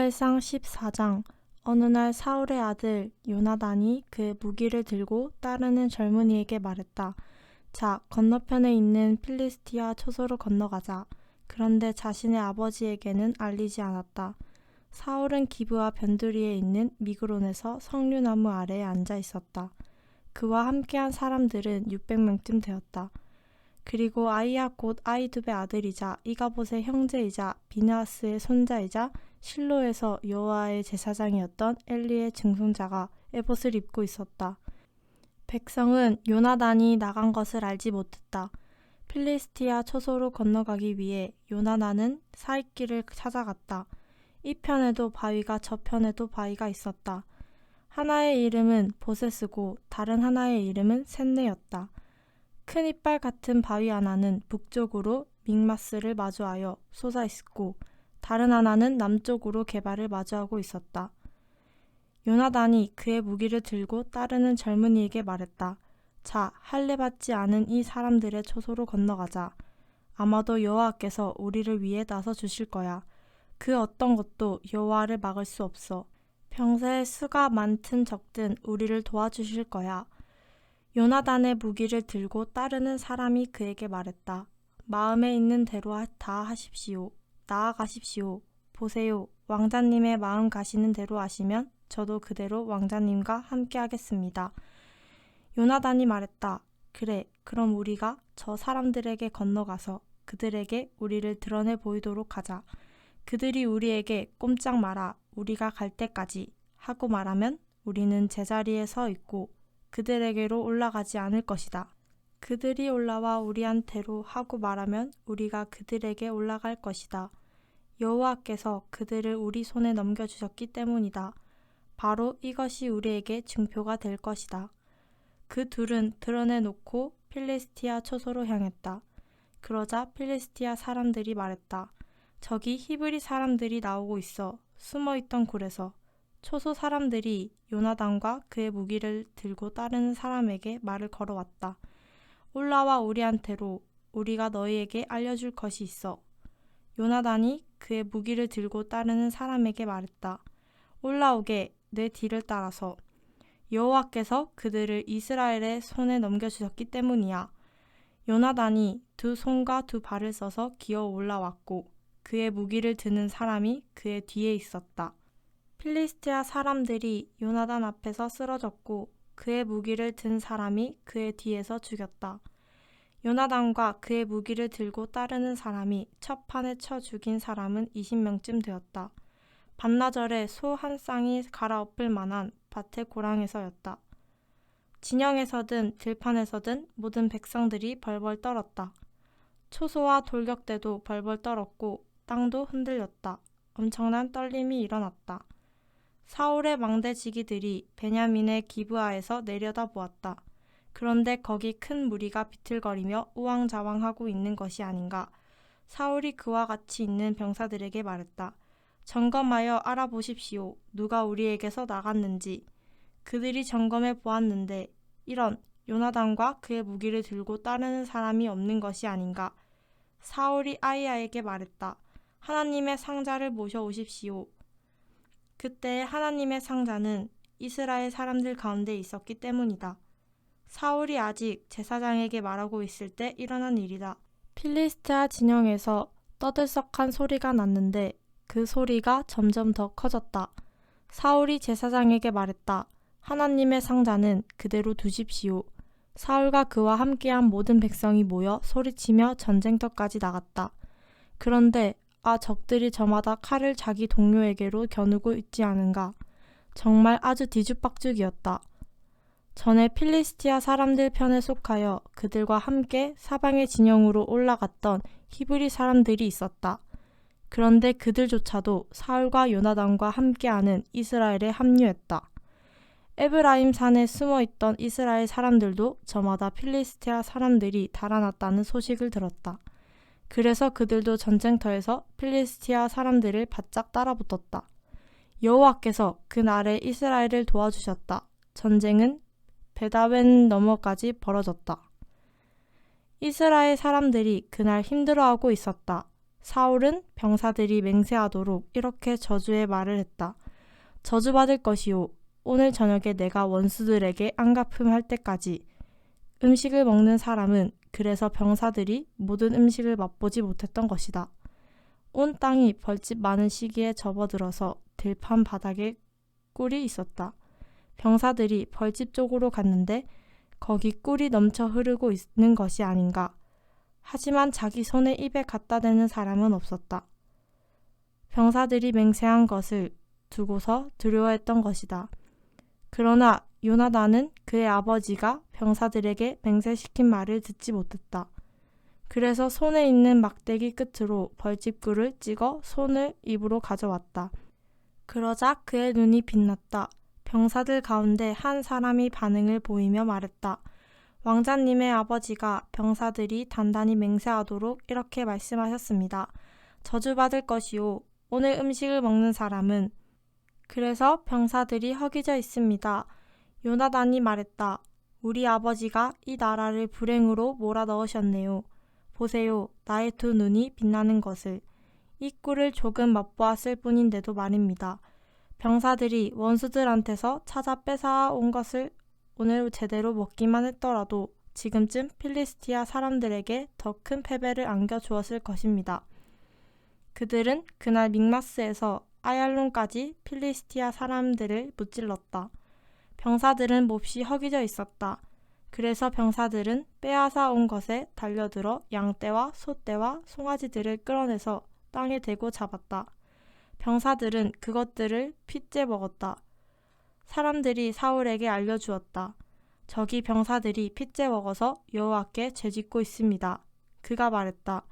사무엘상 14장. 어느 날 사울의 아들 요나단이 그의 무기를 들고 따르는 젊은이에게 말했다. 자, 건너편에 있는 필리스티아 초소로 건너가자. 그런데 자신의 아버지에게는 알리지 않았다. 사울은 기브와 변두리에 있는 미그론에서 석류나무 아래에 앉아 있었다. 그와 함께한 사람들은 600명쯤 되었다. 그리고 아이야 곧 아이두베 아들이자 이가봇의 형제이자 비느하스의 손자이자 실로에서 여호와의 제사장이었던 엘리의 증손자가 에봇을 입고 있었다. 백성은 요나단이 나간 것을 알지 못했다. 필리스티아 초소로 건너가기 위해 요나단은 사익길을 찾아갔다. 이 편에도 바위가 저 편에도 바위가 있었다. 하나의 이름은 보세스고 다른 하나의 이름은 셋네였다. 큰 이빨 같은 바위 하나는 북쪽으로 믹마스를 마주하여 솟아 있었고 다른 하나는 남쪽으로 게발을 마주하고 있었다. 요나단이 그의 무기를 들고 따르는 젊은이에게 말했다. 자, 할례 받지 않은 이 사람들의 초소로 건너가자. 아마도 여호와께서 우리를 위해 나서 주실 거야. 그 어떤 것도 여호와를 막을 수 없어. 평소에 수가 많든 적든 우리를 도와주실 거야. 요나단의 무기를 들고 따르는 사람이 그에게 말했다. 마음에 있는 대로 다 하십시오. 나아가십시오. 보세요. 왕자님의 마음 가시는 대로 하시면 저도 그대로 왕자님과 함께 하겠습니다. 요나단이 말했다. 그래, 그럼 우리가 저 사람들에게 건너가서 그들에게 우리를 드러내 보이도록 하자. 그들이 우리에게 꼼짝 마라. 우리가 갈 때까지 하고 말하면 우리는 제자리에 서 있고 그들에게로 올라가지 않을 것이다. 그들이 올라와 우리한테로 하고 말하면 우리가 그들에게 올라갈 것이다. 여호와께서 그들을 우리 손에 넘겨주셨기 때문이다. 바로 이것이 우리에게 증표가 될 것이다. 그 둘은 드러내놓고 필리스티아 초소로 향했다. 그러자 필리스티아 사람들이 말했다. 저기 히브리 사람들이 나오고 있어. 숨어있던 굴에서. 초소 사람들이 요나단과 그의 무기를 들고 따르는 사람에게 말을 걸어왔다. 올라와 우리한테로. 우리가 너희에게 알려줄 것이 있어. 요나단이 그의 무기를 들고 따르는 사람에게 말했다. 올라오게 내 뒤를 따라서. 여호와께서 그들을 이스라엘의 손에 넘겨주셨기 때문이야. 요나단이 두 손과 두 발을 써서 기어 올라왔고 그의 무기를 드는 사람이 그의 뒤에 있었다. 필리스티아 사람들이 요나단 앞에서 쓰러졌고 그의 무기를 든 사람이 그의 뒤에서 죽였다. 요나단과 그의 무기를 들고 따르는 사람이 첫 판에 쳐 죽인 사람은 20명쯤 되었다. 반나절에 소 한 쌍이 갈아엎을 만한 밭의 고랑에서였다. 진영에서든 들판에서든 모든 백성들이 벌벌 떨었다. 초소와 돌격대도 벌벌 떨었고 땅도 흔들렸다. 엄청난 떨림이 일어났다. 사울의 망대지기들이 베냐민의 기브아에서 내려다보았다. 그런데 거기 큰 무리가 비틀거리며 우왕좌왕하고 있는 것이 아닌가. 사울이 그와 같이 있는 병사들에게 말했다. 점검하여 알아보십시오. 누가 우리에게서 나갔는지. 그들이 점검해 보았는데 이런 요나단과 그의 무기를 들고 따르는 사람이 없는 것이 아닌가. 사울이 아히야에게 말했다. 하나님의 상자를 모셔오십시오. 그때 하나님의 상자는 이스라엘 사람들 가운데 있었기 때문이다. 사울이 아직 제사장에게 말하고 있을 때 일어난 일이다. 필리스티아 진영에서 떠들썩한 소리가 났는데 그 소리가 점점 더 커졌다. 사울이 제사장에게 말했다. 하나님의 상자는 그대로 두십시오. 사울과 그와 함께한 모든 백성이 모여 소리치며 전쟁터까지 나갔다. 그런데 적들이 저마다 칼을 자기 동료에게로 겨누고 있지 않은가. 정말 아주 뒤죽박죽이었다. 전에 필리스티아 사람들 편에 속하여 그들과 함께 사방의 진영으로 올라갔던 히브리 사람들이 있었다. 그런데 그들조차도 사울과 요나단과 함께하는 이스라엘에 합류했다. 에브라임 산에 숨어있던 이스라엘 사람들도 저마다 필리스티아 사람들이 달아났다는 소식을 들었다. 그래서 그들도 전쟁터에서 필리스티아 사람들을 바짝 따라붙었다. 여호와께서 그날에 이스라엘을 도와주셨다. 전쟁은 베다웬 너머까지 벌어졌다. 이스라엘 사람들이 그날 힘들어하고 있었다. 사울은 병사들이 맹세하도록 이렇게 저주의 말을 했다. 저주받을 것이요. 오늘 저녁에 내가 원수들에게 안갚음할 때까지. 음식을 먹는 사람은 그래서 병사들이 모든 음식을 맛보지 못했던 것이다. 온 땅이 벌집 많은 시기에 접어들어서 들판 바닥에 꿀이 있었다. 병사들이 벌집 쪽으로 갔는데 거기 꿀이 넘쳐 흐르고 있는 것이 아닌가. 하지만 자기 손에 입에 갖다 대는 사람은 없었다. 병사들이 맹세한 것을 두고서 두려워했던 것이다. 그러나 요나단은 그의 아버지가 병사들에게 맹세시킨 말을 듣지 못했다. 그래서 손에 있는 막대기 끝으로 벌집꿀을 찍어 손을 입으로 가져왔다. 그러자 그의 눈이 빛났다. 병사들 가운데 한 사람이 반응을 보이며 말했다. 왕자님의 아버지가 병사들이 단단히 맹세하도록 이렇게 말씀하셨습니다. 저주받을 것이요. 오늘 음식을 먹는 사람은. 그래서 병사들이 허기져 있습니다. 요나단이 말했다. 우리 아버지가 이 나라를 불행으로 몰아넣으셨네요. 보세요. 나의 두 눈이 빛나는 것을. 이 꿀을 조금 맛보았을 뿐인데도 말입니다. 병사들이 원수들한테서 찾아 뺏어온 것을 오늘 제대로 먹기만 했더라도 지금쯤 필리스티아 사람들에게 더 큰 패배를 안겨주었을 것입니다. 그들은 그날 믹마스에서 아얄론까지 필리스티아 사람들을 무찔렀다. 병사들은 몹시 허기져 있었다. 그래서 병사들은 빼앗아 온 것에 달려들어 양떼와 소떼와 송아지들을 끌어내서 땅에 대고 잡았다. 병사들은 그것들을 핏째 먹었다. 사람들이 사울에게 알려주었다. 저기 병사들이 핏째 먹어서 여호와께 죄짓고 있습니다. 그가 말했다.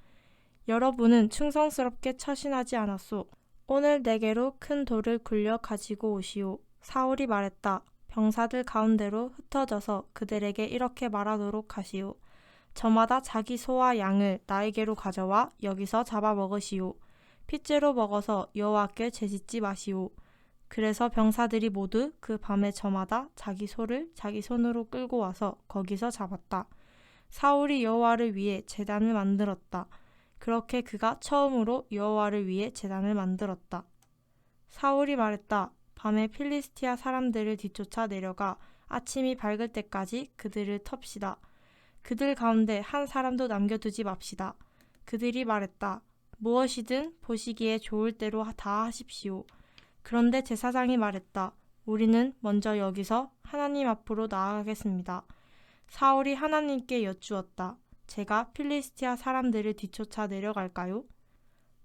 여러분은 충성스럽게 처신하지 않았소. 오늘 내게로 큰 돌을 굴려 가지고 오시오. 사울이 말했다. 병사들 가운데로 흩어져서 그들에게 이렇게 말하도록 하시오. 저마다 자기 소와 양을 나에게로 가져와 여기서 잡아먹으시오. 핏째로 먹어서 여호와께 죄짓지 마시오. 그래서 병사들이 모두 그 밤에 저마다 자기 소를 자기 손으로 끌고 와서 거기서 잡았다. 사울이 여호와를 위해 제단을 만들었다. 그렇게 그가 처음으로 여호와를 위해 제단을 만들었다. 사울이 말했다. 밤에 필리스티아 사람들을 뒤쫓아 내려가 아침이 밝을 때까지 그들을 텁시다. 그들 가운데 한 사람도 남겨두지 맙시다. 그들이 말했다. 무엇이든 보시기에 좋을 대로 다 하십시오. 그런데 제사장이 말했다. 우리는 먼저 여기서 하나님 앞으로 나아가겠습니다. 사울이 하나님께 여쭈었다. 제가 필리스티아 사람들을 뒤쫓아 내려갈까요?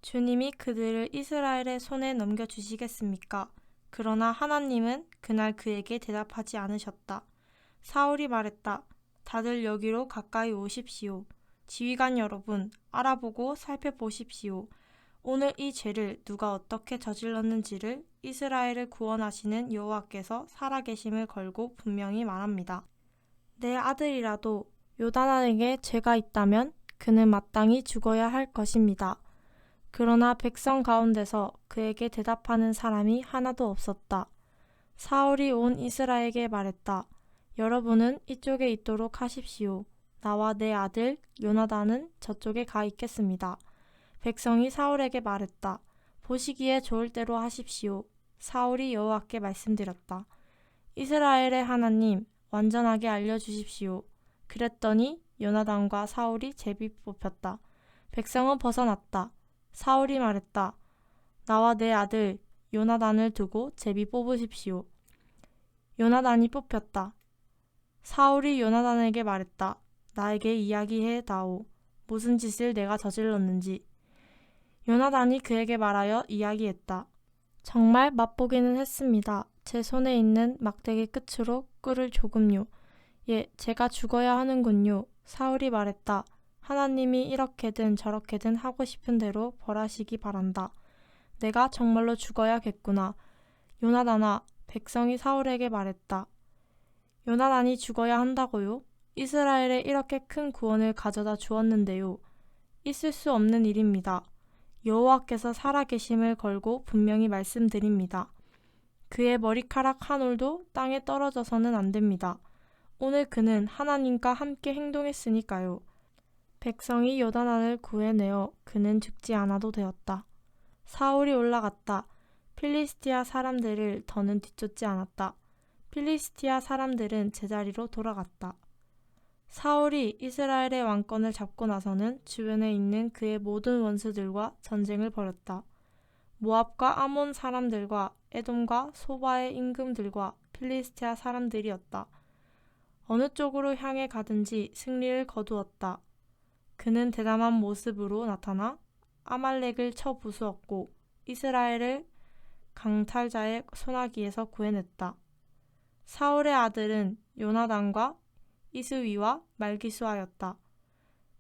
주님이 그들을 이스라엘의 손에 넘겨주시겠습니까? 그러나 하나님은 그날 그에게 대답하지 않으셨다. 사울이 말했다. 다들 여기로 가까이 오십시오. 지휘관 여러분, 알아보고 살펴보십시오. 오늘 이 죄를 누가 어떻게 저질렀는지를 이스라엘을 구원하시는 여호와께서 살아계심을 걸고 분명히 말합니다. 내 아들이라도 요나단에게 죄가 있다면 그는 마땅히 죽어야 할 것입니다. 그러나 백성 가운데서 그에게 대답하는 사람이 하나도 없었다. 사울이 온 이스라엘에게 말했다. 여러분은 이쪽에 있도록 하십시오. 나와 내 아들 요나단은 저쪽에 가 있겠습니다. 백성이 사울에게 말했다. 보시기에 좋을 대로 하십시오. 사울이 여호와께 말씀드렸다. 이스라엘의 하나님, 완전하게 알려주십시오. 그랬더니 요나단과 사울이 제비 뽑혔다. 백성은 벗어났다. 사울이 말했다. 나와 내 아들 요나단을 두고 제비 뽑으십시오. 요나단이 뽑혔다. 사울이 요나단에게 말했다. 나에게 이야기해 다오. 무슨 짓을 내가 저질렀는지. 요나단이 그에게 말하여 이야기했다. 정말 맛보기는 했습니다. 제 손에 있는 막대기 끝으로 꿀을 조금요. 예, 제가 죽어야 하는군요. 사울이 말했다. 하나님이 이렇게든 저렇게든 하고 싶은 대로 벌하시기 바란다. 내가 정말로 죽어야겠구나. 요나단아, 백성이 사울에게 말했다. 요나단이 죽어야 한다고요? 이스라엘에 이렇게 큰 구원을 가져다 주었는데요. 있을 수 없는 일입니다. 여호와께서 살아계심을 걸고 분명히 말씀드립니다. 그의 머리카락 한 올도 땅에 떨어져서는 안 됩니다. 오늘 그는 하나님과 함께 행동했으니까요. 백성이 요나단을 구해내어 그는 죽지 않아도 되었다. 사울이 올라갔다. 필리스티아 사람들을 더는 뒤쫓지 않았다. 필리스티아 사람들은 제자리로 돌아갔다. 사울이 이스라엘의 왕권을 잡고 나서는 주변에 있는 그의 모든 원수들과 전쟁을 벌였다. 모압과 아몬 사람들과 에돔과 소바의 임금들과 필리스티아 사람들이었다. 어느 쪽으로 향해 가든지 승리를 거두었다. 그는 대담한 모습으로 나타나 아말렉을 쳐 부수었고 이스라엘을 강탈자의 손아귀에서 구해냈다. 사울의 아들은 요나단과 이스위와 말기수아였다.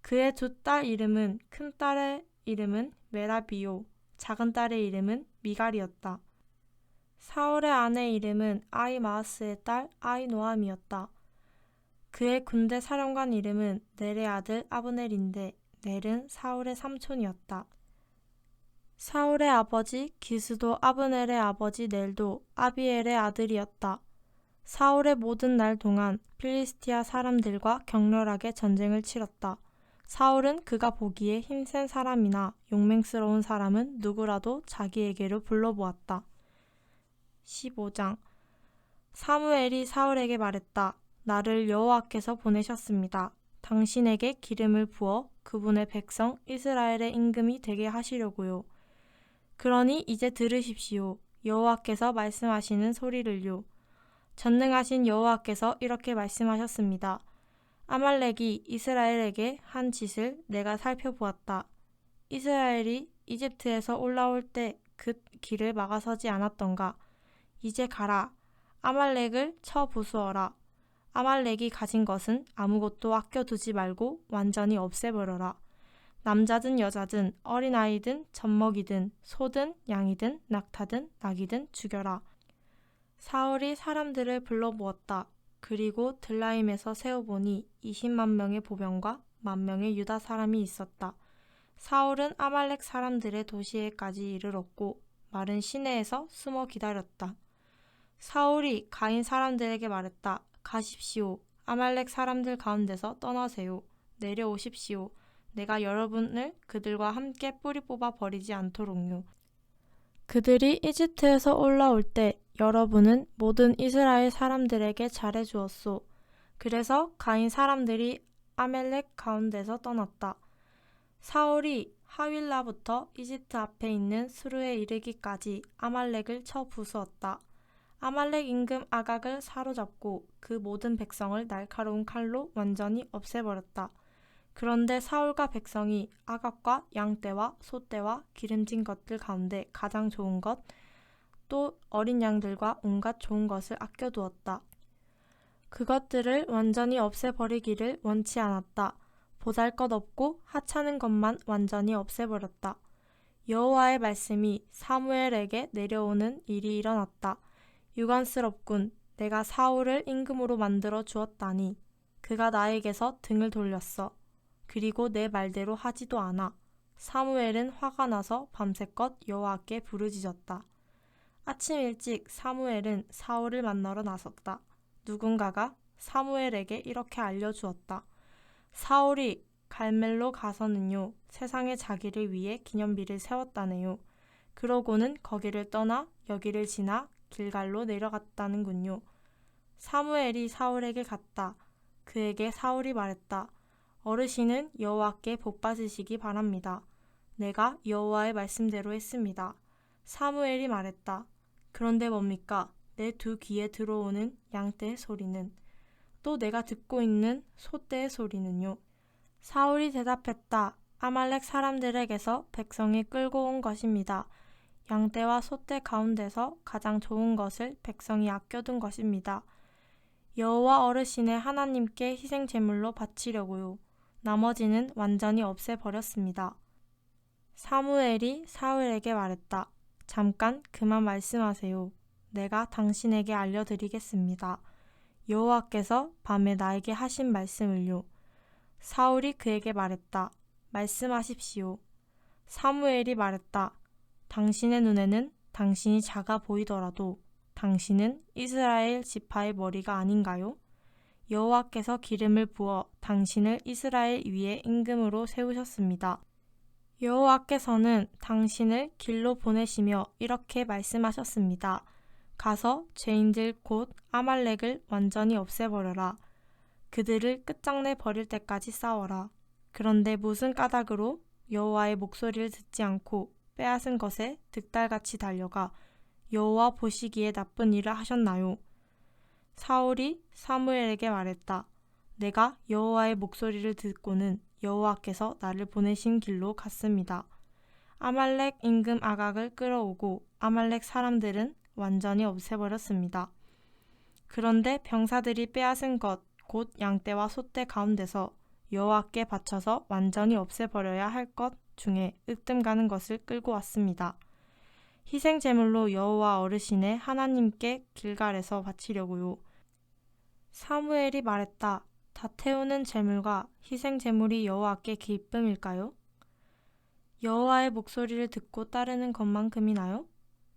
그의 두 딸 이름은 큰 딸의 이름은 메라비요, 작은 딸의 이름은 미갈이었다. 사울의 아내 이름은 아히마아스의 딸 아히노암이었다. 그의 군대 사령관 이름은 넬의 아들 아브넬인데 넬은 사울의 삼촌이었다. 사울의 아버지 기스도 아브넬의 아버지 넬도 아비엘의 아들이었다. 사울의 모든 날 동안 필리스티아 사람들과 격렬하게 전쟁을 치렀다. 사울은 그가 보기에 힘센 사람이나 용맹스러운 사람은 누구라도 자기에게로 불러보았다. 15장 사무엘이 사울에게 말했다. 나를 여호와께서 보내셨습니다. 당신에게 기름을 부어 그분의 백성 이스라엘의 임금이 되게 하시려고요. 그러니 이제 들으십시오. 여호와께서 말씀하시는 소리를요. 전능하신 여호와께서 이렇게 말씀하셨습니다. 아말렉이 이스라엘에게 한 짓을 내가 살펴보았다. 이스라엘이 이집트에서 올라올 때 그 길을 막아서지 않았던가. 이제 가라. 아말렉을 쳐 부수어라. 아말렉이 가진 것은 아무것도 아껴두지 말고 완전히 없애버려라. 남자든 여자든 어린아이든 젖먹이든 소든 양이든 낙타든 낙이든 죽여라. 사울이 사람들을 불러모았다. 그리고 들라임에서 세어보니 20만 명의 보병과 10,000명의 유다 사람이 있었다. 사울은 아말렉 사람들의 도시에까지 이르렀고 마른 시내에서 숨어 기다렸다. 사울이 가인 사람들에게 말했다. 가십시오. 아말렉 사람들 가운데서 떠나세요. 내려오십시오. 내가 여러분을 그들과 함께 뿌리 뽑아 버리지 않도록요. 그들이 이집트에서 올라올 때 여러분은 모든 이스라엘 사람들에게 잘해주었소. 그래서 가인 사람들이 아말렉 가운데서 떠났다. 사울이 하윌라부터 이집트 앞에 있는 수르에 이르기까지 아말렉을 쳐 부수었다. 아말렉 임금 아각을 사로잡고 그 모든 백성을 날카로운 칼로 완전히 없애버렸다. 그런데 사울과 백성이 아각과 양떼와 소떼와 기름진 것들 가운데 가장 좋은 것, 또 어린 양들과 온갖 좋은 것을 아껴두었다. 그것들을 완전히 없애버리기를 원치 않았다. 보잘것없고 하찮은 것만 완전히 없애버렸다. 여호와의 말씀이 사무엘에게 내려오는 일이 일어났다. 유감스럽군. 내가 사울을 임금으로 만들어 주었다니. 그가 나에게서 등을 돌렸어. 그리고 내 말대로 하지도 않아. 사무엘은 화가 나서 밤새껏 여호와께 부르짖었다. 아침 일찍 사무엘은 사울을 만나러 나섰다. 누군가가 사무엘에게 이렇게 알려주었다. 사울이 갈멜로 가서는요, 세상에 자기를 위해 기념비를 세웠다네요. 그러고는 거기를 떠나 여기를 지나 길갈로 내려갔다는군요. 사무엘이 사울에게 갔다. 그에게 사울이 말했다. 어르신은 여호와께 복 받으시기 바랍니다. 내가 여호와의 말씀대로 했습니다. 사무엘이 말했다. 그런데 뭡니까? 내 두 귀에 들어오는 양떼의 소리는? 또 내가 듣고 있는 소떼의 소리는요? 사울이 대답했다. 아말렉 사람들에게서 백성이 끌고 온 것입니다. 양떼와 소떼 가운데서 가장 좋은 것을 백성이 아껴둔 것입니다. 여호와 어르신의 하나님께 희생 제물로 바치려고요. 나머지는 완전히 없애버렸습니다. 사무엘이 사울에게 말했다. 잠깐 그만 말씀하세요. 내가 당신에게 알려드리겠습니다. 여호와께서 밤에 나에게 하신 말씀을요. 사울이 그에게 말했다. 말씀하십시오. 사무엘이 말했다. 당신의 눈에는 당신이 작아 보이더라도 당신은 이스라엘 지파의 머리가 아닌가요? 여호와께서 기름을 부어 당신을 이스라엘 위에 임금으로 세우셨습니다. 여호와께서는 당신을 길로 보내시며 이렇게 말씀하셨습니다. 가서 죄인들 곧 아말렉을 완전히 없애버려라. 그들을 끝장내 버릴 때까지 싸워라. 그런데 무슨 까닭으로 여호와의 목소리를 듣지 않고 빼앗은 것에 득달같이 달려가 여호와 보시기에 나쁜 일을 하셨나요? 사울이 사무엘에게 말했다. 내가 여호와의 목소리를 듣고는 여호와께서 나를 보내신 길로 갔습니다. 아말렉 임금 아각을 끌어오고 아말렉 사람들은 완전히 없애버렸습니다. 그런데 병사들이 빼앗은 것, 곧 양떼와 소떼 가운데서 여호와께 바쳐서 완전히 없애버려야 할 것 중에 으뜸 가는 것을 끌고 왔습니다. 희생 제물로 여호와 어르신의 하나님께 길갈에서 바치려고요. 사무엘이 말했다. 다 태우는 제물과 희생 제물이 여호와께 기쁨일까요? 여호와의 목소리를 듣고 따르는 것만큼이나요?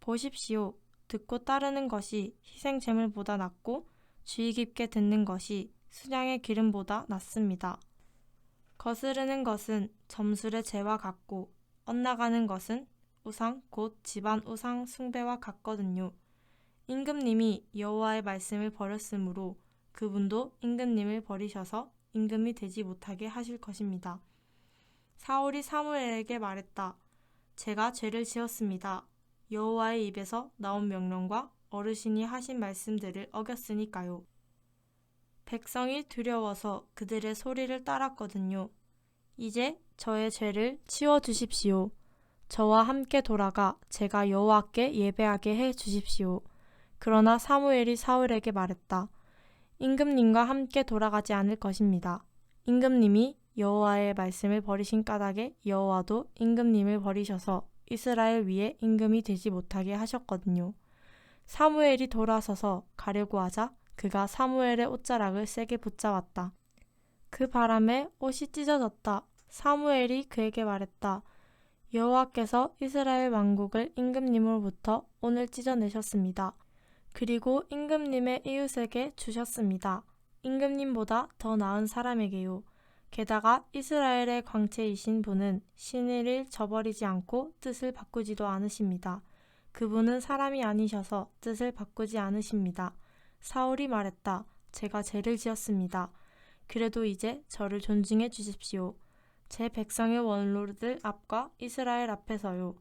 보십시오. 듣고 따르는 것이 희생 제물보다 낫고 주의 깊게 듣는 것이 순양의 기름보다 낫습니다. 거스르는 것은 점술의 죄와 같고 엇나가는 것은 우상 곧 집안 우상 숭배와 같거든요. 임금님이 여호와의 말씀을 버렸으므로 그분도 임금님을 버리셔서 임금이 되지 못하게 하실 것입니다. 사울이 사무엘에게 말했다. 제가 죄를 지었습니다. 여호와의 입에서 나온 명령과 어르신이 하신 말씀들을 어겼으니까요. 백성이 두려워서 그들의 소리를 따랐거든요. 이제 저의 죄를 치워주십시오. 저와 함께 돌아가 제가 여호와께 예배하게 해 주십시오. 그러나 사무엘이 사울에게 말했다. 임금님과 함께 돌아가지 않을 것입니다. 임금님이 여호와의 말씀을 버리신 까닭에 여호와도 임금님을 버리셔서 이스라엘 위에 임금이 되지 못하게 하셨거든요. 사무엘이 돌아서서 가려고 하자 그가 사무엘의 옷자락을 세게 붙잡았다. 그 바람에 옷이 찢어졌다. 사무엘이 그에게 말했다. 여호와께서 이스라엘 왕국을 임금님으로부터 오늘 찢어내셨습니다. 그리고 임금님의 이웃에게 주셨습니다. 임금님보다 더 나은 사람에게요. 게다가 이스라엘의 광채이신 분은 신의를 저버리지 않고 뜻을 바꾸지도 않으십니다. 그분은 사람이 아니셔서 뜻을 바꾸지 않으십니다. 사울이 말했다. 제가 죄를 지었습니다. 그래도 이제 저를 존중해 주십시오. 제 백성의 원로들 앞과 이스라엘 앞에서요.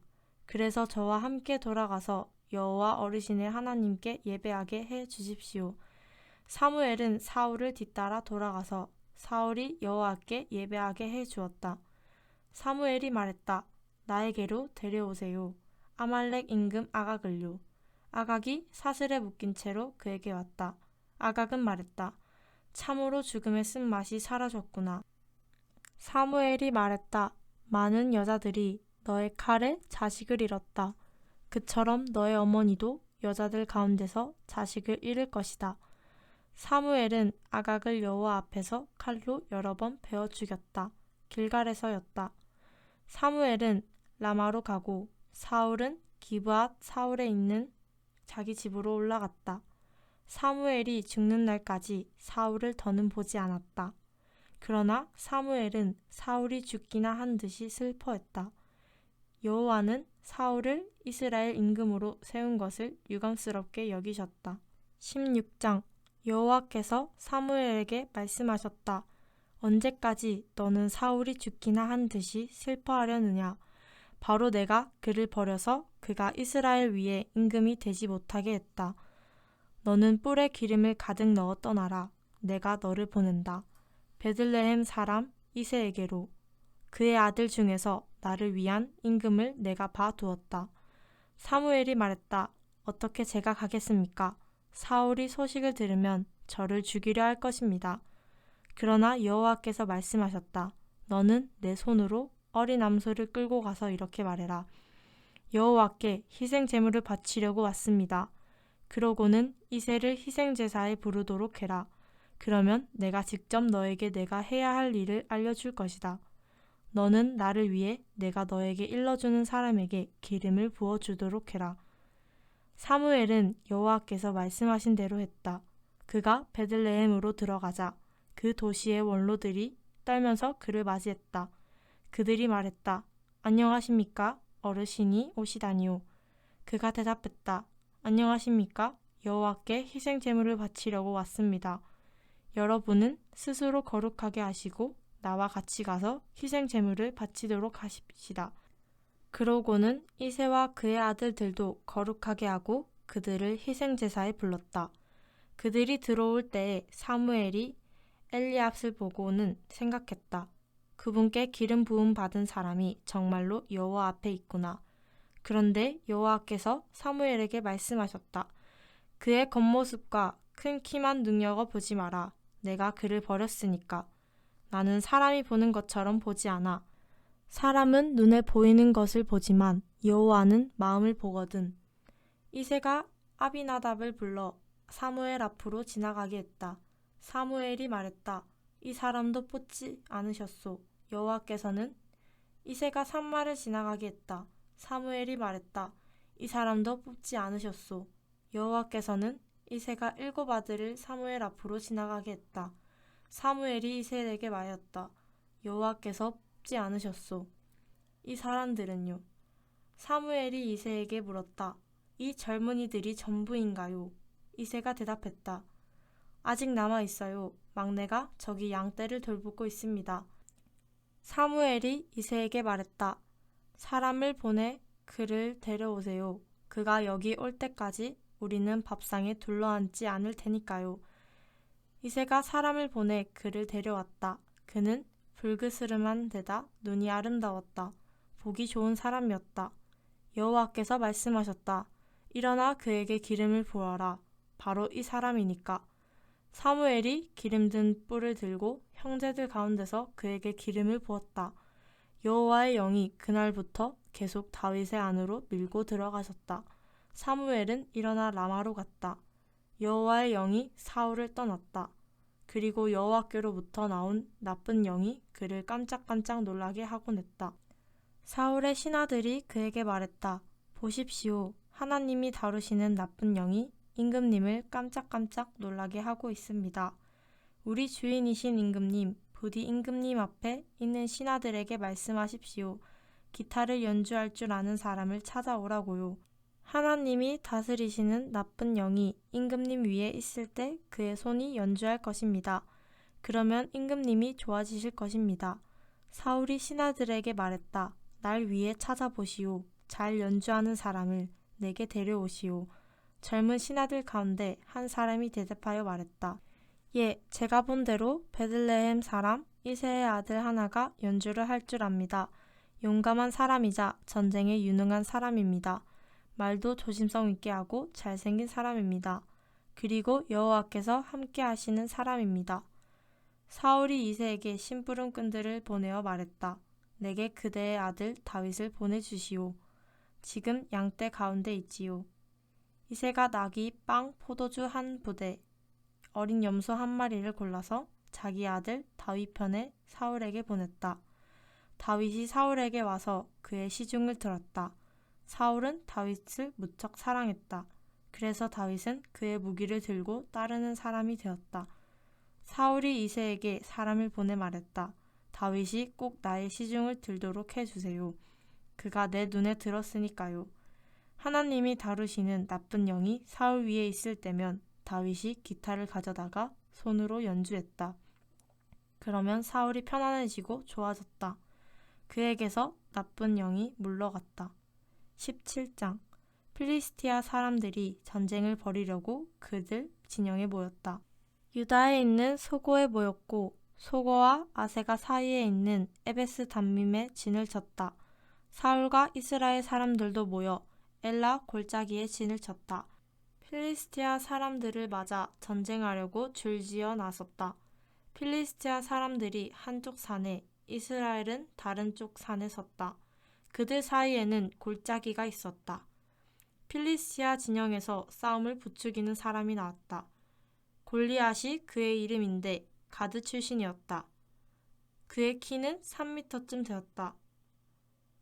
그래서 저와 함께 돌아가서 여호와 어르신의 하나님께 예배하게 해 주십시오. 사무엘은 사울을 뒤따라 돌아가서 사울이 여호와께 예배하게 해 주었다. 사무엘이 말했다. 나에게로 데려오세요. 아말렉 임금 아각을요. 아각이 사슬에 묶인 채로 그에게 왔다. 아각은 말했다. 참으로 죽음의 쓴맛이 사라졌구나. 사무엘이 말했다. 많은 여자들이 너의 칼에 자식을 잃었다. 그처럼 너의 어머니도 여자들 가운데서 자식을 잃을 것이다. 사무엘은 아각을 여호와 앞에서 칼로 여러 번 베어 죽였다. 길갈에서였다. 사무엘은 라마로 가고 사울은 기브앗 사울에 있는 자기 집으로 올라갔다. 사무엘이 죽는 날까지 사울을 더는 보지 않았다. 그러나 사무엘은 사울이 죽기나 한 듯이 슬퍼했다. 여호와는 사울을 이스라엘 임금으로 세운 것을 유감스럽게 여기셨다. 16장 여호와께서 사무엘에게 말씀하셨다. 언제까지 너는 사울이 죽기나 한 듯이 슬퍼하려느냐? 바로 내가 그를 버려서 그가 이스라엘 위에 임금이 되지 못하게 했다. 너는 뿔에 기름을 가득 넣어 떠나라. 내가 너를 보낸다. 베들레헴 사람 이새에게로. 그의 아들 중에서 나를 위한 임금을 내가 봐두었다. 사무엘이 말했다. 어떻게 제가 가겠습니까? 사울이 소식을 들으면 저를 죽이려 할 것입니다. 그러나 여호와께서 말씀하셨다. 너는 내 손으로 어린 암소를 끌고 가서 이렇게 말해라. 여호와께 희생 제물을 바치려고 왔습니다. 그러고는 이새를 희생 제사에 부르도록 해라. 그러면 내가 직접 너에게 내가 해야 할 일을 알려줄 것이다. 너는 나를 위해 내가 너에게 일러주는 사람에게 기름을 부어주도록 해라. 사무엘은 여호와께서 말씀하신 대로 했다. 그가 베들레헴으로 들어가자 그 도시의 원로들이 떨면서 그를 맞이했다. 그들이 말했다. 안녕하십니까? 어르신이 오시다니요. 그가 대답했다. 안녕하십니까? 여호와께 희생 제물을 바치려고 왔습니다. 여러분은 스스로 거룩하게 하시고 나와 같이 가서 희생 제물을 바치도록 하십시다. 그러고는 이새와 그의 아들들도 거룩하게 하고 그들을 희생 제사에 불렀다. 그들이 들어올 때에 사무엘이 엘리압을 보고는 생각했다. 그분께 기름 부음 받은 사람이 정말로 여호와 앞에 있구나. 그런데 여호와께서 사무엘에게 말씀하셨다. 그의 겉모습과 큰 키만 눈여겨보지 마라. 내가 그를 버렸으니까. 나는 사람이 보는 것처럼 보지 않아. 사람은 눈에 보이는 것을 보지만 여호와는 마음을 보거든. 이새가 아비나답을 불러 사무엘 앞으로 지나가게 했다. 사무엘이 말했다. 이 사람도 뽑지 않으셨소. 여호와께서는 이새가 산마를 지나가게 했다. 사무엘이 말했다. 이 사람도 뽑지 않으셨소. 여호와께서는 이새가 7 아들을 사무엘 앞으로 지나가게 했다. 사무엘이 이새에게 말했다. 여호와께서 뽑지 않으셨소. 이 사람들은요? 사무엘이 이새에게 물었다. 이 젊은이들이 전부인가요? 이새가 대답했다. 아직 남아 있어요. 막내가 저기 양떼를 돌보고 있습니다. 사무엘이 이새에게 말했다. 사람을 보내 그를 데려오세요. 그가 여기 올 때까지 우리는 밥상에 둘러앉지 않을 테니까요. 이새가 사람을 보내 그를 데려왔다. 그는 불그스름한 데다 눈이 아름다웠다. 보기 좋은 사람이었다. 여호와께서 말씀하셨다. 일어나 그에게 기름을 부어라. 바로 이 사람이니까. 사무엘이 기름든 뿔을 들고 형제들 가운데서 그에게 기름을 부었다. 여호와의 영이 그날부터 계속 다윗의 안으로 밀고 들어가셨다. 사무엘은 일어나 라마로 갔다. 여호와의 영이 사울을 떠났다. 그리고 여호와께로부터 나온 나쁜 영이 그를 깜짝깜짝 놀라게 하곤 했다. 사울의 신하들이 그에게 말했다. 보십시오. 하나님이 다루시는 나쁜 영이 임금님을 깜짝깜짝 놀라게 하고 있습니다. 우리 주인이신 임금님, 부디 임금님 앞에 있는 신하들에게 말씀하십시오. 기타를 연주할 줄 아는 사람을 찾아오라고요. 하나님이 다스리시는 나쁜 영이 임금님 위에 있을 때 그의 손이 연주할 것입니다. 그러면 임금님이 좋아지실 것입니다. 사울이 신하들에게 말했다. 날 위에 찾아보시오. 잘 연주하는 사람을 내게 데려오시오. 젊은 신하들 가운데 한 사람이 대답하여 말했다. 예, 제가 본 대로 베들레헴 사람 이새의 아들 하나가 연주를 할 줄 압니다. 용감한 사람이자 전쟁에 유능한 사람입니다. 말도 조심성 있게 하고 잘생긴 사람입니다. 그리고 여호와께서 함께 하시는 사람입니다. 사울이 이새에게 심부름 꾼들을 보내어 말했다. 내게 그대의 아들 다윗을 보내주시오. 지금 양떼 가운데 있지요. 이새가 나귀, 빵, 포도주 1 부대, 어린 염소 1 마리를 골라서 자기 아들 다윗 편에 사울에게 보냈다. 다윗이 사울에게 와서 그의 시중을 들었다. 사울은 다윗을 무척 사랑했다. 그래서 다윗은 그의 무기를 들고 따르는 사람이 되었다. 사울이 이새에게 사람을 보내 말했다. 다윗이 꼭 나의 시중을 들도록 해주세요. 그가 내 눈에 들었으니까요. 하나님이 다루시는 나쁜 영이 사울 위에 있을 때면 다윗이 기타를 가져다가 손으로 연주했다. 그러면 사울이 편안해지고 좋아졌다. 그에게서 나쁜 영이 물러갔다. 17장. 필리스티아 사람들이 전쟁을 벌이려고 그들 진영에 모였다. 유다에 있는 소고에 모였고 소고와 아세가 사이에 있는 에베스 담밈에 진을 쳤다. 사울과 이스라엘 사람들도 모여 엘라 골짜기에 진을 쳤다. 필리스티아 사람들을 맞아 전쟁하려고 줄지어 나섰다. 필리스티아 사람들이 한쪽 산에, 이스라엘은 다른 쪽 산에 섰다. 그들 사이에는 골짜기가 있었다. 필리스티아 진영에서 싸움을 부추기는 사람이 나왔다. 골리앗이 그의 이름인데 가드 출신이었다. 그의 키는 3미터쯤 되었다.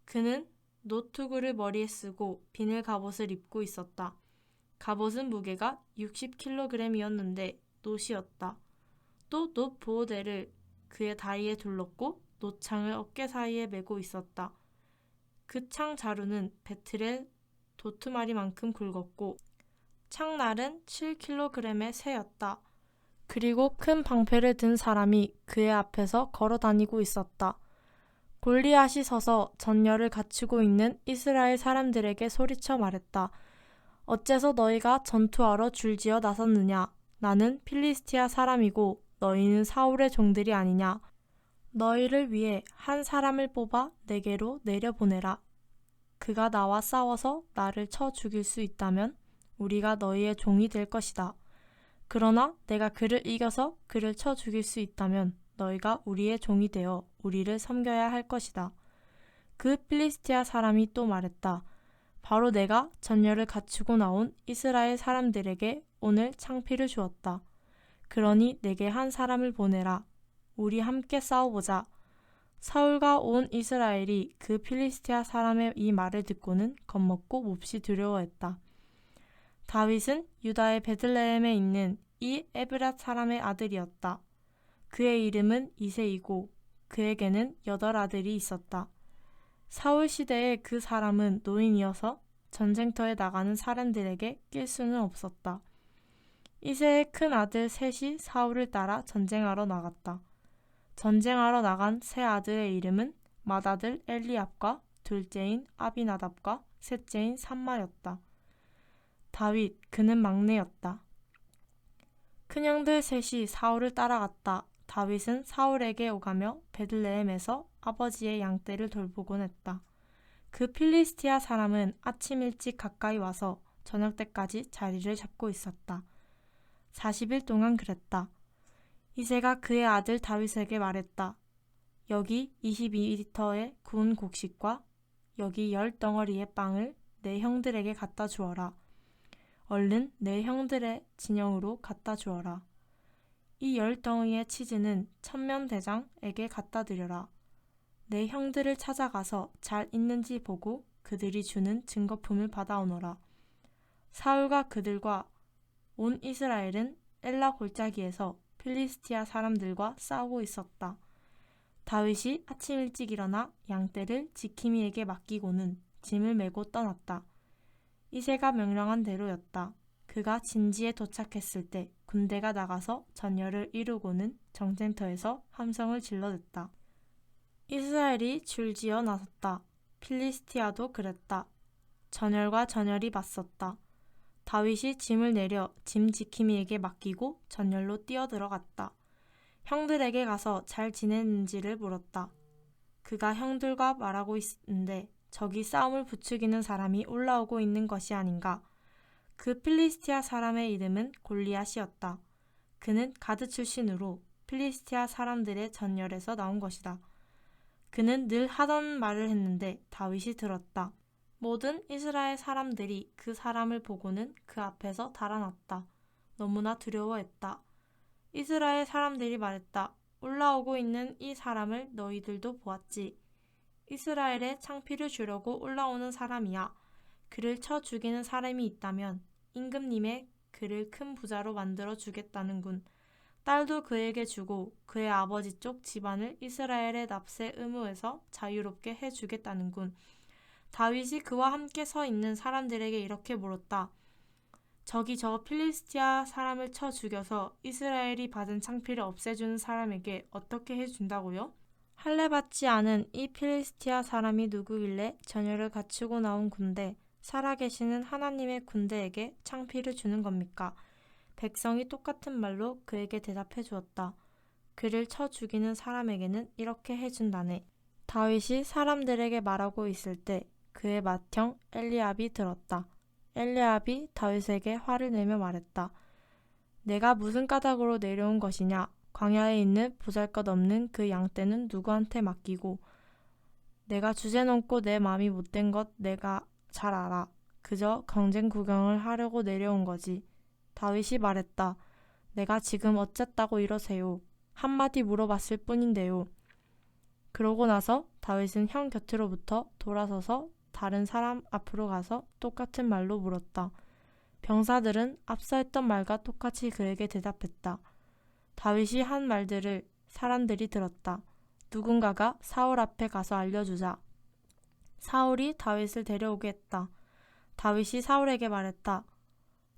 그는 노투구를 머리에 쓰고 비늘 갑옷을 입고 있었다. 갑옷은 무게가 60kg이었는데 놋이었다. 또 놋 보호대를 그의 다리에 둘렀고 놋창을 어깨 사이에 메고 있었다. 그 창 자루는 배틀의 도트마리만큼 굵었고 창날은 7kg의 새였다. 그리고 큰 방패를 든 사람이 그의 앞에서 걸어 다니고 있었다. 골리앗이 서서 전열을 갖추고 있는 이스라엘 사람들에게 소리쳐 말했다. 어째서 너희가 전투하러 줄지어 나섰느냐? 나는 필리스티아 사람이고 너희는 사울의 종들이 아니냐? 너희를 위해 한 사람을 뽑아 내게로 내려보내라. 그가 나와 싸워서 나를 쳐 죽일 수 있다면 우리가 너희의 종이 될 것이다. 그러나 내가 그를 이겨서 그를 쳐 죽일 수 있다면 너희가 우리의 종이 되어 우리를 섬겨야 할 것이다. 그 필리스티아 사람이 또 말했다. 바로 내가 전열을 갖추고 나온 이스라엘 사람들에게 오늘 창피를 주었다. 그러니 내게 한 사람을 보내라. 우리 함께 싸워보자. 사울과 온 이스라엘이 그 필리스티아 사람의 이 말을 듣고는 겁먹고 몹시 두려워했다. 다윗은 유다의 베들레헴에 있는 이 에브랏 사람의 아들이었다. 그의 이름은 이새이고 그에게는 8아들이 있었다. 사울 시대에 그 사람은 노인이어서 전쟁터에 나가는 사람들에게 낄 수는 없었다. 이새의 큰 아들 셋이 사울을 따라 전쟁하러 나갔다. 전쟁하러 나간 세 아들의 이름은 맏아들 엘리압과 둘째인 아비나답과 셋째인 삼마였다. 다윗, 그는 막내였다. 큰형들 셋이 사울을 따라갔다. 다윗은 사울에게 오가며 베들레헴에서 아버지의 양떼를 돌보곤 했다. 그 필리스티아 사람은 아침 일찍 가까이 와서 저녁 때까지 자리를 잡고 있었다. 40일 동안 그랬다. 이새가 그의 아들 다윗에게 말했다. 여기 22리터의 구운 곡식과 여기 10덩어리의 빵을 내 형들에게 갖다 주어라. 얼른 내 형들의 진영으로 갖다 주어라. 이 10덩이의 치즈는 천면대장에게 갖다 드려라. 내 형들을 찾아가서 잘 있는지 보고 그들이 주는 증거품을 받아오너라. 사울과 그들과 온 이스라엘은 엘라 골짜기에서 필리스티아 사람들과 싸우고 있었다. 다윗이 아침 일찍 일어나 양떼를 지킴이에게 맡기고는 짐을 메고 떠났다. 이새가 명령한 대로였다. 그가 진지에 도착했을 때 군대가 나가서 전열을 이루고는 전쟁터에서 함성을 질러댔다. 이스라엘이 줄지어 나섰다. 필리스티아도 그랬다. 전열과 전열이 맞섰다. 다윗이 짐을 내려 짐 지킴이에게 맡기고 전열로 뛰어들어갔다. 형들에게 가서 잘 지냈는지를 물었다. 그가 형들과 말하고 있는데 저기 싸움을 부추기는 사람이 올라오고 있는 것이 아닌가. 그 필리스티아 사람의 이름은 골리앗이었다. 그는 가드 출신으로 필리스티아 사람들의 전열에서 나온 것이다. 그는 늘 하던 말을 했는데 다윗이 들었다. 모든 이스라엘 사람들이 그 사람을 보고는 그 앞에서 달아났다. 너무나 두려워했다. 이스라엘 사람들이 말했다. 올라오고 있는 이 사람을 너희들도 보았지. 이스라엘에 창피를 주려고 올라오는 사람이야. 그를 쳐 죽이는 사람이 있다면 임금님의 그를 큰 부자로 만들어 주겠다는군. 딸도 그에게 주고 그의 아버지 쪽 집안을 이스라엘의 납세 의무에서 자유롭게 해주겠다는군. 다윗이 그와 함께 서 있는 사람들에게 이렇게 물었다. 저기 저 필리스티아 사람을 쳐 죽여서 이스라엘이 받은 창피를 없애주는 사람에게 어떻게 해준다고요? 할례 받지 않은 이 필리스티아 사람이 누구길래 전열을 갖추고 나온 군대, 살아계시는 하나님의 군대에게 창피를 주는 겁니까? 백성이 똑같은 말로 그에게 대답해 주었다. 그를 쳐 죽이는 사람에게는 이렇게 해준다네. 다윗이 사람들에게 말하고 있을 때 그의 맏형 엘리압이 들었다. 엘리압이 다윗에게 화를 내며 말했다. 내가 무슨 까닭으로 내려온 것이냐? 광야에 있는 보잘것없는 그 양떼는 누구한테 맡기고 내가 주제넘고 내 마음이 못된 것 내가 잘 알아. 그저 경쟁 구경을 하려고 내려온 거지. 다윗이 말했다. 내가 지금 어쨌다고 이러세요. 한마디 물어봤을 뿐인데요. 그러고 나서 다윗은 형 곁으로부터 돌아서서 다른 사람 앞으로 가서 똑같은 말로 물었다. 병사들은 앞서 했던 말과 똑같이 그에게 대답했다. 다윗이 한 말들을 사람들이 들었다. 누군가가 사울 앞에 가서 알려주자. 사울이 다윗을 데려오게 했다. 다윗이 사울에게 말했다.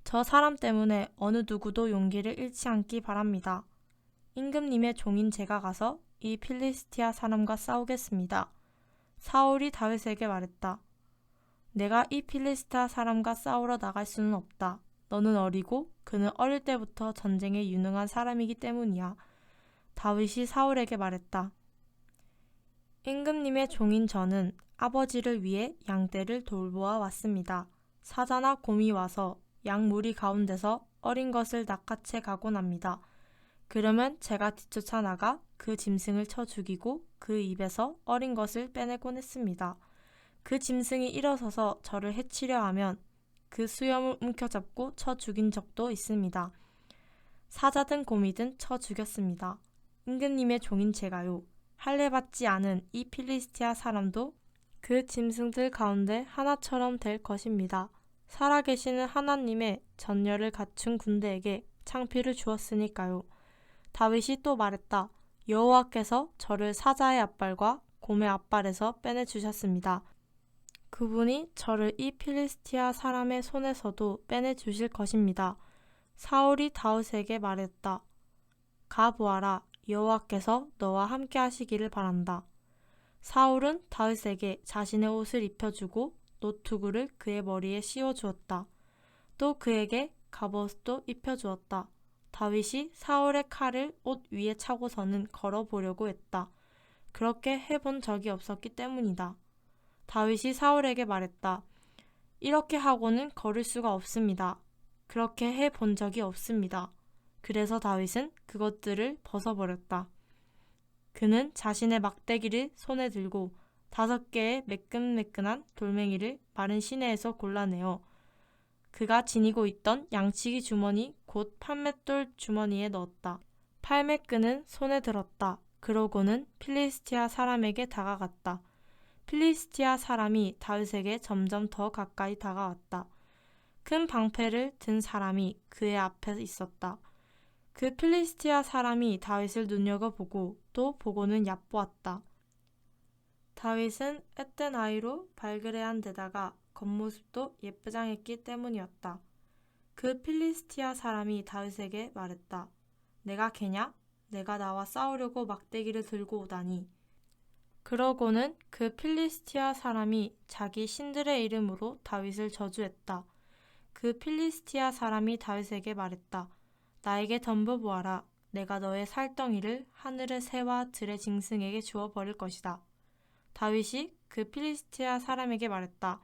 저 사람 때문에 어느 누구도 용기를 잃지 않기 바랍니다. 임금님의 종인 제가 가서 이 필리스티아 사람과 싸우겠습니다. 사울이 다윗에게 말했다. 내가 이 필리스티아 사람과 싸우러 나갈 수는 없다. 너는 어리고 그는 어릴 때부터 전쟁에 유능한 사람이기 때문이야. 다윗이 사울에게 말했다. 임금님의 종인 저는 아버지를 위해 양떼를 돌보아 왔습니다. 사자나 곰이 와서 양 무리 가운데서 어린 것을 낚아채 가곤 합니다. 그러면 제가 뒤쫓아 나가 그 짐승을 쳐 죽이고 그 입에서 어린 것을 빼내곤 했습니다. 그 짐승이 일어서서 저를 해치려 하면 그 수염을 움켜잡고 쳐 죽인 적도 있습니다. 사자든 곰이든 쳐 죽였습니다. 임금님의 종인 제가요. 할례받지 않은 이 필리스티아 사람도 그 짐승들 가운데 하나처럼 될 것입니다. 살아계시는 하나님의 전열을 갖춘 군대에게 창피를 주었으니까요. 다윗이 또 말했다. 여호와께서 저를 사자의 앞발과 곰의 앞발에서 빼내주셨습니다. 그분이 저를 이 필리스티아 사람의 손에서도 빼내주실 것입니다. 사울이 다윗에게 말했다. 가보아라. 여호와께서 너와 함께 하시기를 바란다. 사울은 다윗에게 자신의 옷을 입혀주고 노투구를 그의 머리에 씌워주었다. 또 그에게 갑옷도 입혀주었다. 다윗이 사울의 칼을 옷 위에 차고서는 걸어보려고 했다. 그렇게 해본 적이 없었기 때문이다. 다윗이 사울에게 말했다. 이렇게 하고는 걸을 수가 없습니다. 그렇게 해본 적이 없습니다. 그래서 다윗은 그것들을 벗어버렸다. 그는 자신의 막대기를 손에 들고 5개의 매끈매끈한 돌멩이를 마른 시내에서 골라내어 그가 지니고 있던 양치기 주머니 곧 팔맷돌 주머니에 넣었다. 팔매끈은 손에 들었다. 그러고는 필리스티아 사람에게 다가갔다. 필리스티아 사람이 다윗에게 점점 더 가까이 다가왔다. 큰 방패를 든 사람이 그의 앞에 있었다. 그 필리스티아 사람이 다윗을 눈여겨보고 또 보고는 얕보았다. 다윗은 앳된 아이로 발그레한 데다가 겉모습도 예쁘장했기 때문이었다. 그 필리스티아 사람이 다윗에게 말했다. 내가 개냐? 내가 나와 싸우려고 막대기를 들고 오다니. 그러고는 그 필리스티아 사람이 자기 신들의 이름으로 다윗을 저주했다. 그 필리스티아 사람이 다윗에게 말했다. 나에게 덤벼보아라. 내가 너의 살덩이를 하늘의 새와 들의 짐승에게 주어 버릴 것이다. 다윗이 그 필리스티아 사람에게 말했다.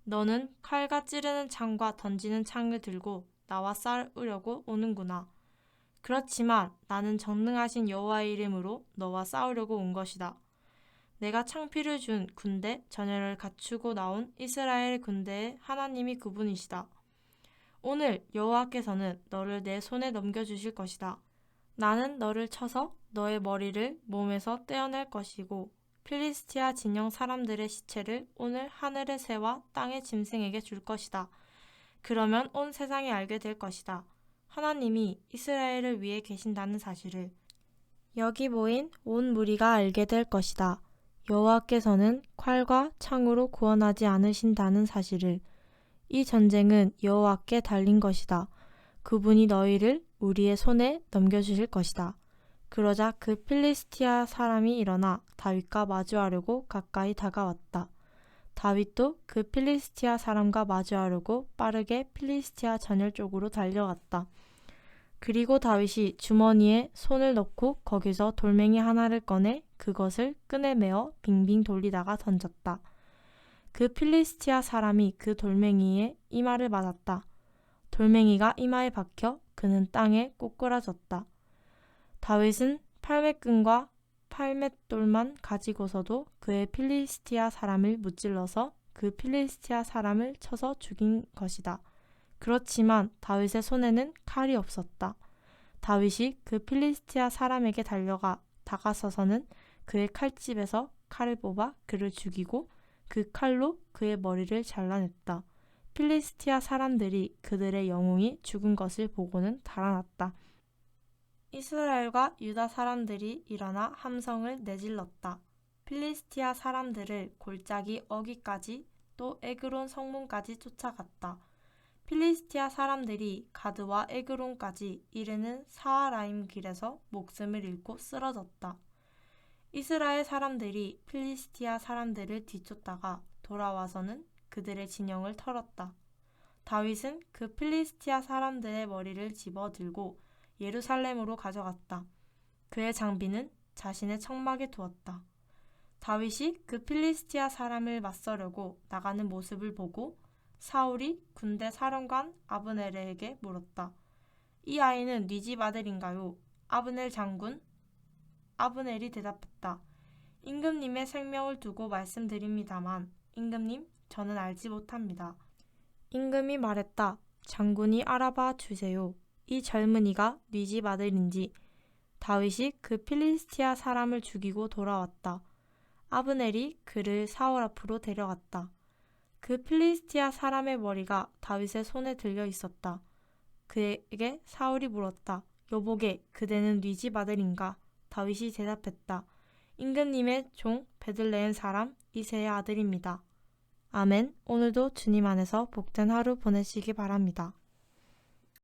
너는 칼과 찌르는 창과 던지는 창을 들고 나와 싸우려고 오는구나. 그렇지만 나는 전능하신 여호와의 이름으로 너와 싸우려고 온 것이다. 내가 창피를 준 군대 전열을 갖추고 나온 이스라엘 군대의 하나님이 그분이시다. 오늘 여호와께서는 너를 내 손에 넘겨주실 것이다. 나는 너를 쳐서 너의 머리를 몸에서 떼어낼 것이고 필리스티아 진영 사람들의 시체를 오늘 하늘의 새와 땅의 짐승에게 줄 것이다. 그러면 온 세상이 알게 될 것이다. 하나님이 이스라엘을 위해 계신다는 사실을 여기 모인 온 무리가 알게 될 것이다. 여호와께서는 칼과 창으로 구원하지 않으신다는 사실을 이 전쟁은 여호와께 달린 것이다. 그분이 너희를 우리의 손에 넘겨주실 것이다. 그러자 그 필리스티아 사람이 일어나 다윗과 마주하려고 가까이 다가왔다. 다윗도 그 필리스티아 사람과 마주하려고 빠르게 필리스티아 전열 쪽으로 달려갔다. 그리고 다윗이 주머니에 손을 넣고 거기서 돌멩이 하나를 꺼내 그것을 끈에 매어 빙빙 돌리다가 던졌다. 그 필리스티아 사람이 그 돌멩이에 이마를 맞았다. 돌멩이가 이마에 박혀 그는 땅에 꼬꾸라졌다. 다윗은 팔매끈과 팔맷돌만 가지고서도 그의 필리스티아 사람을 무찔러서 그 필리스티아 사람을 쳐서 죽인 것이다. 그렇지만 다윗의 손에는 칼이 없었다. 다윗이 그 필리스티아 사람에게 달려가 다가서서는 그의 칼집에서 칼을 뽑아 그를 죽이고 그 칼로 그의 머리를 잘라냈다. 필리스티아 사람들이 그들의 영웅이 죽은 것을 보고는 달아났다. 이스라엘과 유다 사람들이 일어나 함성을 내질렀다. 필리스티아 사람들을 골짜기 어귀까지 또 에그론 성문까지 쫓아갔다. 필리스티아 사람들이 가드와 에그론까지 이르는 사하라임 길에서 목숨을 잃고 쓰러졌다. 이스라엘 사람들이 필리스티아 사람들을 뒤쫓다가 돌아와서는 그들의 진영을 털었다. 다윗은 그 필리스티아 사람들의 머리를 집어 들고 예루살렘으로 가져갔다. 그의 장비는 자신의 청막에 두었다. 다윗이 그 필리스티아 사람을 맞서려고 나가는 모습을 보고 사울이 군대 사령관 아브넬에게 물었다. 이 아이는 네 집 아들인가요? 아브넬 장군? 아브넬이 대답했다. 임금님의 생명을 두고 말씀드립니다만 임금님, 저는 알지 못합니다. 임금이 말했다. 장군이 알아봐 주세요. 이 젊은이가 네 집 아들인지. 다윗이 그 필리스티아 사람을 죽이고 돌아왔다. 아브넬이 그를 사울 앞으로 데려갔다. 그 필리스티아 사람의 머리가 다윗의 손에 들려 있었다. 그에게 사울이 물었다. 여보게, 그대는 네 집 아들인가? 다윗이 대답했다. 임금님의 종 베들레헴 사람 이새의 아들입니다. 아멘. 오늘도 주님 안에서 복된 하루 보내시기 바랍니다.